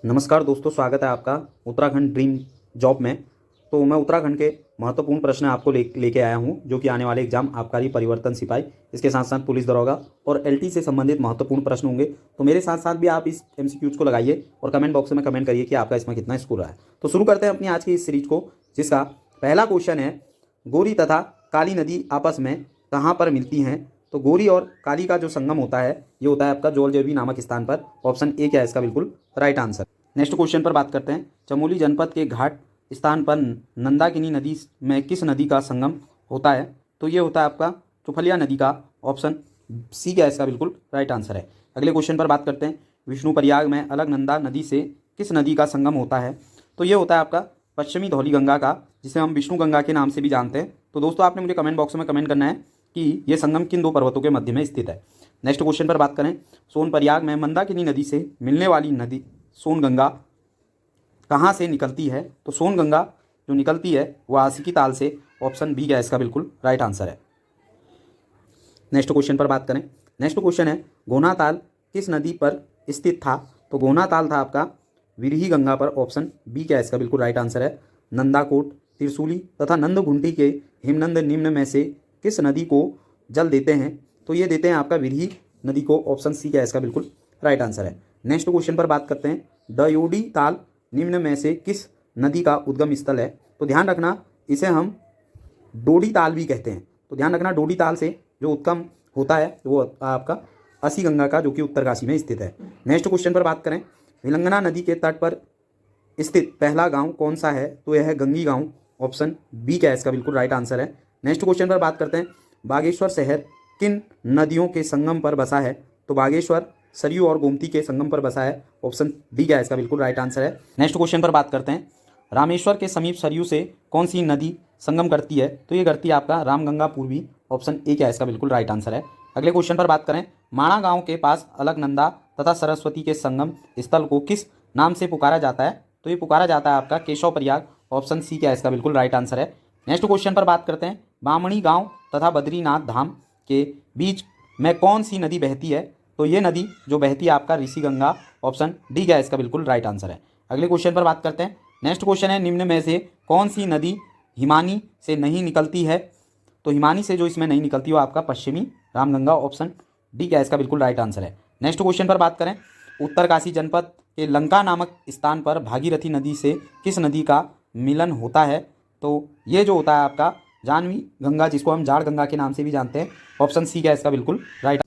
नमस्कार दोस्तों, स्वागत है आपका उत्तराखंड ड्रीम जॉब में। तो मैं उत्तराखंड के महत्वपूर्ण प्रश्न आपको लेके आया हूं, जो कि आने वाले एग्जाम आबकारी परिवर्तन सिपाही, इसके साथ साथ पुलिस दरोगा और एलटी से संबंधित महत्वपूर्ण प्रश्न होंगे। तो मेरे साथ साथ भी आप इस एमसीक्यूज को लगाइए और कमेंट बॉक्स में कमेंट करिए कि आपका इसमें कितना स्कोर रहा है। तो शुरू करते हैं अपनी आज की इस सीरीज को, जिसका पहला क्वेश्चन है, गोरी तथा काली नदी आपस में कहाँ पर मिलती हैं? तो गोरी और काली का जो संगम होता है, ये होता है आपका जोलजेबी नामक स्थान पर। ऑप्शन ए क्या है इसका बिल्कुल राइट आंसर। नेक्स्ट क्वेश्चन पर बात करते हैं। चमोली जनपद के घाट स्थान पर नंदाकिनी नदी में किस नदी का संगम होता है? तो ये होता है आपका चुफलिया नदी का। ऑप्शन सी क्या है इसका बिल्कुल राइट आंसर है। अगले क्वेश्चन पर बात करते हैं। विष्णुप्रयाग में अलकनंदा नदी से किस नदी का संगम होता है? तो ये होता है आपका पश्चिमी धौली गंगा का, जिसे हम विष्णु गंगा के नाम से भी जानते हैं। तो दोस्तों, आपने मुझे कमेंट बॉक्स में कमेंट करना है कि ये संगम किन दो पर्वतों के मध्य में स्थित है। नेक्स्ट क्वेश्चन पर बात करें। सोनप्रयाग में मंदाकिनी नदी से मिलने वाली नदी सोनगंगा कहाँ से निकलती है? तो सोनगंगा जो निकलती है वह आशिकी ताल से। ऑप्शन बी क्या है इसका बिल्कुल राइट आंसर है। नेक्स्ट क्वेश्चन पर बात करें। नेक्स्ट क्वेश्चन है, गोना ताल किस नदी पर स्थित था? तो गोना ताल था आपका विरही गंगा पर। ऑप्शन बी क्या है इसका बिल्कुल राइट आंसर है। नंदाकोट, त्रिशूली तथा नंदघुंटी के हिमनंद निम्न में से किस नदी को जल देते हैं? तो ये देते हैं आपका विरही नदी को। ऑप्शन सी क्या है इसका बिल्कुल राइट आंसर है। नेक्स्ट क्वेश्चन पर बात करते हैं। डयोडी ताल निम्न में से किस नदी का उद्गम स्थल है? तो ध्यान रखना, इसे हम डोडी ताल भी कहते हैं। तो ध्यान रखना, डोडी ताल से जो उद्गम होता है वो आपका असी गंगा का, जो कि उत्तरकाशी में स्थित है। नेक्स्ट क्वेश्चन पर बात करें। विलंगना नदी के तट पर स्थित पहला गांव कौन सा है? तो यह है गंगी गांव। ऑप्शन बी क्या है इसका बिल्कुल राइट आंसर है। नेक्स्ट क्वेश्चन पर बात करते हैं। बागेश्वर शहर किन नदियों के संगम पर बसा है? तो बागेश्वर सरयू और गोमती के संगम पर बसा है। ऑप्शन डी क्या है इसका बिल्कुल राइट आंसर है। नेक्स्ट क्वेश्चन पर बात करते हैं। रामेश्वर के समीप सरयू से कौन सी नदी संगम करती है? तो ये करती है आपका रामगंगा पूर्वी। ऑप्शन ए क्या है इसका बिल्कुल राइट आंसर है। अगले क्वेश्चन पर बात करें। माणा गांव के पास अलकनंदा तथा सरस्वती के संगम स्थल को किस नाम से पुकारा जाता है? तो ये पुकारा जाता है आपका केशव प्रयाग। ऑप्शन सी क्या है इसका बिल्कुल राइट आंसर है। नेक्स्ट क्वेश्चन पर बात करते हैं। बामणी गांव तथा बद्रीनाथ धाम के बीच में कौन सी नदी बहती है? तो ये नदी जो बहती है आपका ऋषि गंगा। ऑप्शन डी क्या है इसका बिल्कुल राइट आंसर है। अगले क्वेश्चन पर बात करते हैं। नेक्स्ट क्वेश्चन है, निम्न में से कौन सी नदी हिमानी से नहीं निकलती है? तो हिमानी से जो इसमें नहीं निकलती वो आपका पश्चिमी रामगंगा। ऑप्शन डी क्या है इसका बिल्कुल राइट आंसर है। नेक्स्ट क्वेश्चन पर बात करें। उत्तरकाशी जनपद के लंका नामक स्थान पर भागीरथी नदी से किस नदी का मिलन होता है? तो ये जो होता है आपका जानवी गंगा, जिसको हम जाड़ गंगा के नाम से भी जानते हैं। ऑप्शन सी क्या है इसका बिल्कुल राइट।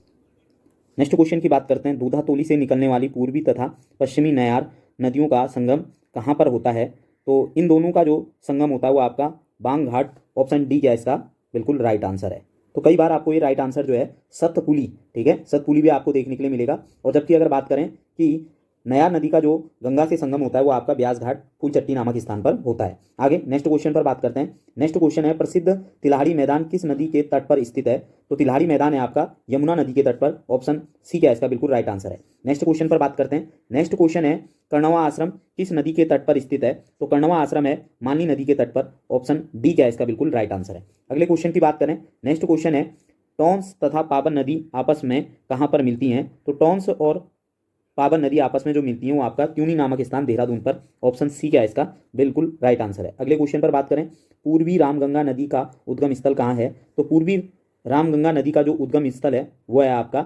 नेक्स्ट क्वेश्चन की बात करते हैं। दूधातोली से निकलने वाली पूर्वी तथा पश्चिमी नयार नदियों का संगम कहाँ पर होता है? तो इन दोनों का जो संगम होता है वो आपका बांग घाट। ऑप्शन डी क्या है इसका बिल्कुल राइट आंसर है। तो कई बार आपको ये राइट आंसर जो है सतपुली, ठीक है, सतपुली भी आपको देखने के लिए मिलेगा। और जबकि अगर बात करें कि नयार नदी का जो गंगा से संगम होता है वो आपका ब्यास घाट फूलचट्टी नामक स्थान पर होता है। आगे नेक्स्ट क्वेश्चन पर बात करते हैं। नेक्स्ट क्वेश्चन है, प्रसिद्ध तिल्हाड़ी मैदान किस नदी के तट पर स्थित है? तो तिल्हाड़ी मैदान है आपका यमुना नदी के तट पर। ऑप्शन सी क्या है इसका बिल्कुल राइट आंसर है। नेक्स्ट क्वेश्चन पर बात करते हैं। नेक्स्ट क्वेश्चन है, कर्णवा आश्रम किस नदी के तट पर स्थित है? तो कर्णवा आश्रम है मालनी नदी के तट पर। ऑप्शन डी क्या है इसका बिल्कुल राइट आंसर है। अगले क्वेश्चन की बात करें। नेक्स्ट क्वेश्चन है, टॉन्स तथा पावन नदी आपस में कहाँ पर मिलती हैं? तो टॉन्स और पावन नदी आपस में जो मिलती है वो आपका त्यूनी नामक स्थान देहरादून पर। ऑप्शन सी क्या है इसका बिल्कुल राइट आंसर है। अगले क्वेश्चन पर बात करें। पूर्वी रामगंगा नदी का उद्गम स्थल कहाँ है? तो पूर्वी रामगंगा नदी का जो उद्गम स्थल है वो है आपका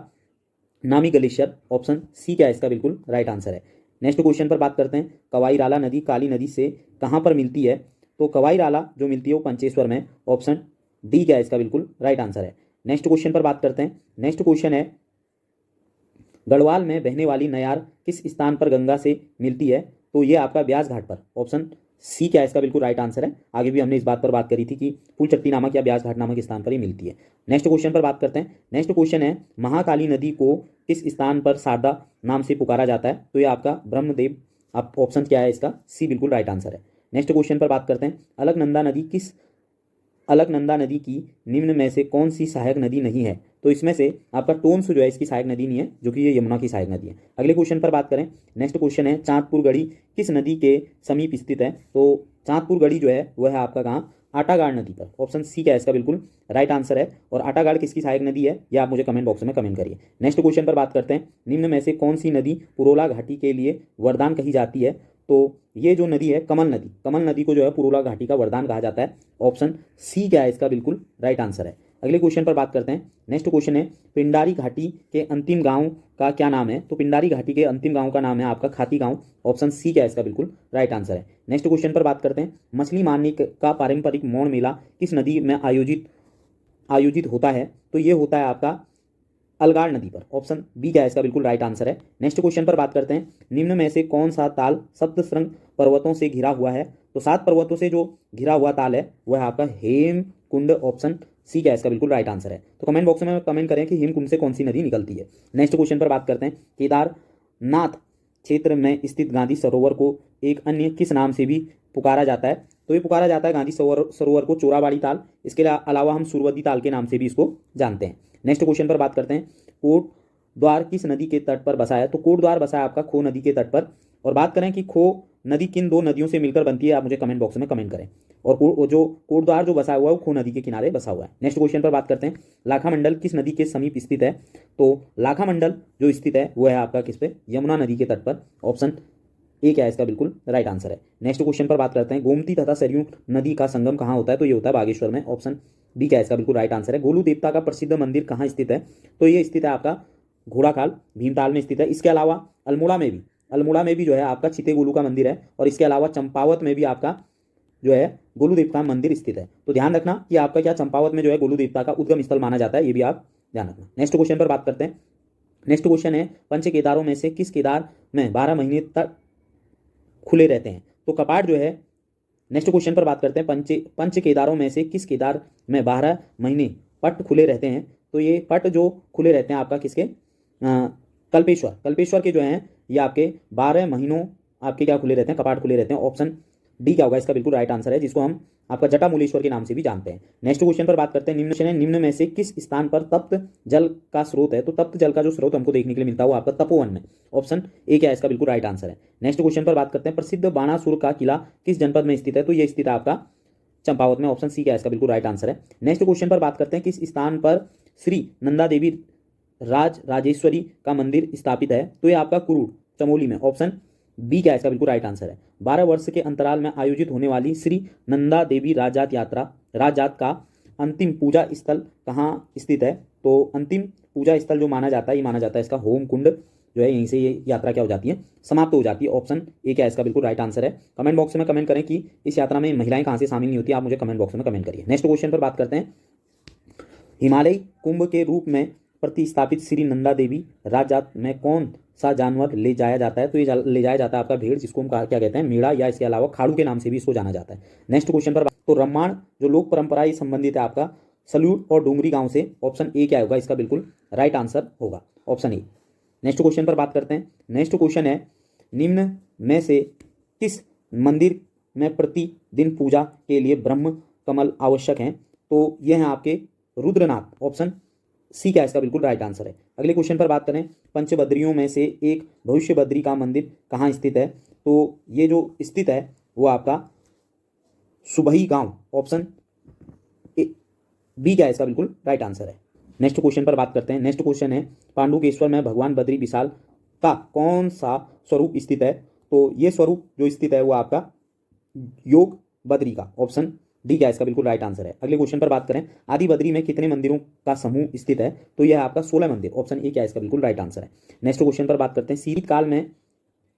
नामी ग्लेशियर। ऑप्शन सी क्या है इसका बिल्कुल राइट आंसर है। नेक्स्ट क्वेश्चन पर बात करते हैं। कवाईराला नदी काली नदी से कहाँ पर मिलती है? तो कवाईराला जो मिलती है वो पंचेश्वर में। ऑप्शन डी क्या है इसका बिल्कुल राइट आंसर है। नेक्स्ट क्वेश्चन पर बात करते हैं। नेक्स्ट क्वेश्चन है, गढ़वाल में बहने वाली नयार किस स्थान पर गंगा से मिलती है? तो ये आपका ब्यास घाट पर। ऑप्शन सी क्या है इसका बिल्कुल राइट आंसर है। आगे भी हमने इस बात पर बात करी थी कि फूलचट्टी नामक या ब्यास घाट नामक स्थान पर ही मिलती है। नेक्स्ट क्वेश्चन पर बात करते हैं। नेक्स्ट क्वेश्चन है, महाकाली नदी को किस स्थान पर शारदा नाम से पुकारा जाता है? तो ये आपका ब्रह्मदेव। आप ऑप्शन क्या है इसका सी बिल्कुल राइट आंसर है। नेक्स्ट क्वेश्चन पर बात करते हैं। अलकनंदा नदी की निम्न में से कौन सी सहायक नदी नहीं है? तो इसमें से आपका टोन्स जो है इसकी सहायक नदी नहीं है, जो कि ये यमुना की सहायक नदी है। अगले क्वेश्चन पर बात करें। नेक्स्ट क्वेश्चन है, चांदपुर गढ़ी किस नदी के समीप स्थित है? तो चांदपुर गढ़ी जो है वह है आपका कहाँ आटागाड़ नदी पर। ऑप्शन सी क्या है इसका बिल्कुल राइट आंसर है। और आटागाड़ किसकी सहायक नदी है ये आप मुझे कमेंट बॉक्स में कमेंट करिए। नेक्स्ट क्वेश्चन पर बात करते हैं, निम्न में से कौन सी नदी पुरोला घाटी के लिए वरदान कही जाती है? तो ये जो नदी है कमल नदी को जो है पुरोला घाटी का वरदान कहा जाता है। ऑप्शन सी क्या है इसका बिल्कुल राइट आंसर है। अगले क्वेश्चन पर बात करते हैं। नेक्स्ट क्वेश्चन है, पिंडारी घाटी के अंतिम गांव का क्या नाम है? तो पिंडारी घाटी के अंतिम गांव का नाम है आपका खाती गांव। ऑप्शन सी क्या है इसका बिल्कुल राइट आंसर है। नेक्स्ट क्वेश्चन पर बात करते हैं, मछली मारने का पारंपरिक मौन मेला किस नदी में आयोजित होता है? तो ये होता है आपका अलगाड़ नदी पर। ऑप्शन बी क्या है इसका बिल्कुल राइट आंसर है। नेक्स्ट क्वेश्चन पर बात करते हैं, निम्न में से कौन सा ताल सप्तशृंग पर्वतों से घिरा हुआ है? तो 7 पर्वतों से जो घिरा हुआ ताल है वह है आपका हेमकुंड। ऑप्शन सी क्या है इसका बिल्कुल राइट आंसर है। तो कमेंट बॉक्स में कमेंट करें कि हेमकुंड से कौन सी नदी निकलती है। नेक्स्ट क्वेश्चन पर बात करते हैं, केदारनाथ क्षेत्र में स्थित गांधी सरोवर को एक अन्य किस नाम से भी पुकारा जाता है? तो ये पुकारा जाता है गांधी सरोवर को चोराबाड़ी ताल, इसके अलावा हम सुरवदी ताल के नाम से भी इसको जानते हैं। नेक्स्ट क्वेश्चन पर बात करते हैं, कोट द्वार किस नदी के तट पर बसा है? तो कोट द्वार बसा है आपका खो नदी के तट पर। और बात करें कि खो नदी किन 2 नदियों से मिलकर बनती है, आप मुझे कमेंट बॉक्स में कमेंट करें। और जो कोट द्वार जो बसा हुआ है वो खो नदी के किनारे बसा हुआ है। नेक्स्ट क्वेश्चन पर बात करते हैं, लाखा मंडल किस नदी के समीप स्थित है? तो लाखा मंडल जो स्थित है वो है आपका किस पे? यमुना नदी के तट पर। ऑप्शन ए क्या है इसका बिल्कुल राइट आंसर है। नेक्स्ट क्वेश्चन पर बात करते हैं, गोमती तथा सरयू नदी का संगम कहाँ होता है? तो ये होता है बागेश्वर में। ऑप्शन बी क्या है इसका बिल्कुल राइट आंसर है। गोलू देवता का प्रसिद्ध मंदिर कहाँ स्थित है? तो ये स्थित है आपका घोड़ाखाल भीमताल में स्थित है। इसके अलावा अल्मोड़ा में भी जो है आपका चिते गोलू का मंदिर है। और इसके अलावा चंपावत में भी आपका जो है गोलू देवता का मंदिर स्थित है। तो ध्यान रखना कि आपका क्या चंपावत में जो है गोलू देवता का उद्गम स्थल माना जाता है, ये भी आप ध्यान रखना। नेक्स्ट क्वेश्चन पर बात करते हैं। नेक्स्ट क्वेश्चन है, पंच केदारों में से किस केदार में 12 महीने तक खुले रहते हैं? तो कपाट जो है, नेक्स्ट क्वेश्चन पर बात करते हैं, पंच केदारों में से किस केदार में 12 महीने पट खुले रहते हैं? तो ये पट जो खुले रहते हैं आपका किसके? कल्पेश्वर के जो हैं ये आपके 12 महीनों आपके क्या खुले रहते हैं? कपाट खुले रहते हैं। ऑप्शन डी क्या होगा इसका बिल्कुल राइट आंसर है, जिसको हम आपका जटामूलेश्वर के नाम से भी जानते हैं। नेक्स्ट क्वेश्चन पर बात करते हैं, निम्न में से किस स्थान पर तप्त जल का स्रोत है? तो तप्त जल का जो स्रोत हमको देखने के लिए मिलता है वो आपका तपोवन में। ऑप्शन ए क्या है इसका बिल्कुल राइट आंसर है। नेक्स्ट क्वेश्चन पर बात करते हैं, प्रसिद्ध बाणासुर का किला किस जनपद में स्थित है? तो ये स्थित है आपका चंपावत में। ऑप्शन सी क्या है इसका बिल्कुल राइट आंसर है। नेक्स्ट क्वेश्चन पर बात करते हैं, किस स्थान पर श्री नंदा देवी राजेश्वरी का मंदिर स्थापित है? तो ये आपका कुरूड चमोली में। ऑप्शन बी क्या है इसका बिल्कुल राइट आंसर है। 12 वर्ष के अंतराल में आयोजित होने वाली श्री नंदा देवी राजजात का अंतिम पूजा स्थल कहाँ स्थित है? तो अंतिम पूजा स्थल जो माना जाता है ये माना जाता है इसका होम कुंड जो है, यहीं से ये यात्रा क्या हो जाती है? समाप्त हो जाती है। ऑप्शन ए क्या है इसका बिल्कुल राइट आंसर है। कमेंट बॉक्स में कमेंट करें कि इस यात्रा में महिलाएं कहाँ से शामिल नहीं होती, आप मुझे कमेंट बॉक्स में कमेंट करिए। नेक्स्ट क्वेश्चन पर बात करते हैं, हिमालय कुंभ के रूप में प्रतिस्थापित श्री नंदा देवी राजजात में कौन सा जानवर ले जाया जाता है? तो ये ले जाया जाता है आपका भेड़, जिसको हम क्या कहते हैं? मेढ़ा, या इसके अलावा खाड़ू के नाम से भी इसको जाना जाता है। नेक्स्ट क्वेश्चन पर तो रम्माण जो लोक परंपरा ये संबंधित है आपका सल्यूट और डोंगरी गांव से। ऑप्शन ए क्या होगा इसका बिल्कुल राइट आंसर होगा, ऑप्शन ए। नेक्स्ट क्वेश्चन पर बात करते हैं। नेक्स्ट क्वेश्चन है, निम्न में से किस मंदिर में प्रतिदिन पूजा के लिए ब्रह्म कमल आवश्यक हैं? तो ये हैं आपके रुद्रनाथ। ऑप्शन सी क्या है इसका बिल्कुल राइट आंसर है। अगले क्वेश्चन पर बात करें, पंचबद्रियों में से एक भविष्य बद्री का मंदिर कहाँ स्थित है? तो ये जो स्थित है वो आपका सुबही गांव। ऑप्शन बी क्या है इसका बिल्कुल राइट आंसर है। नेक्स्ट क्वेश्चन पर बात करते हैं। नेक्स्ट क्वेश्चन है, पांडुकेश्वर में भगवान बद्री विशाल का कौन सा स्वरूप स्थित है? तो ये स्वरूप जो स्थित है वो आपका योग बद्री का। ऑप्शन डी क्या है इसका बिल्कुल राइट आंसर है। अगले क्वेश्चन पर बात करें, आदि बद्री में कितने मंदिरों का समूह स्थित है? तो यह है आपका 16 मंदिर। ऑप्शन ए क्या है इसका बिल्कुल राइट आंसर है। नेक्स्ट क्वेश्चन पर बात करते हैं, शीतकाल में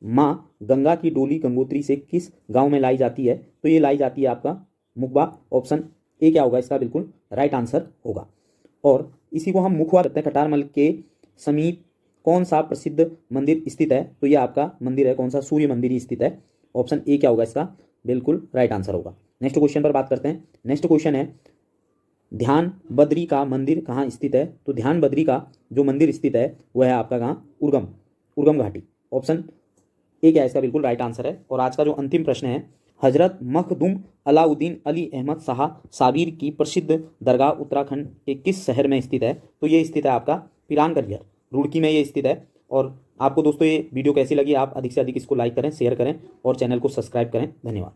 माँ गंगा की डोली गंगोत्री से किस गांव में लाई जाती है? तो ये लाई जाती है आपका मुखबा। ऑप्शन ए क्या होगा इसका बिल्कुल राइट आंसर होगा। और इसी को हम मुखवा करते हैं, कटारमल के समीप कौन सा प्रसिद्ध मंदिर स्थित है? तो यह आपका मंदिर है कौन सा? सूर्य मंदिर ही स्थित है। ऑप्शन ए क्या होगा इसका बिल्कुल राइट आंसर होगा। नेक्स्ट क्वेश्चन पर बात करते हैं। नेक्स्ट क्वेश्चन है, ध्यान बद्री का मंदिर कहाँ स्थित है? तो ध्यान बद्री का जो मंदिर स्थित है वह है आपका कहाँ? उर्गम घाटी। ऑप्शन ए क्या है इसका बिल्कुल राइट आंसर है। और आज का जो अंतिम प्रश्न है, हजरत मखदूम अलाउद्दीन अली अहमद शाह साबिर की प्रसिद्ध दरगाह उत्तराखंड के किस शहर में स्थित है? तो ये स्थित है आपका पिरानगढ़, रुड़की में ये स्थित है। और आपको दोस्तों ये वीडियो कैसी लगी? आप अधिक से अधिक इसको लाइक करें, शेयर करें और चैनल को सब्सक्राइब करें। धन्यवाद।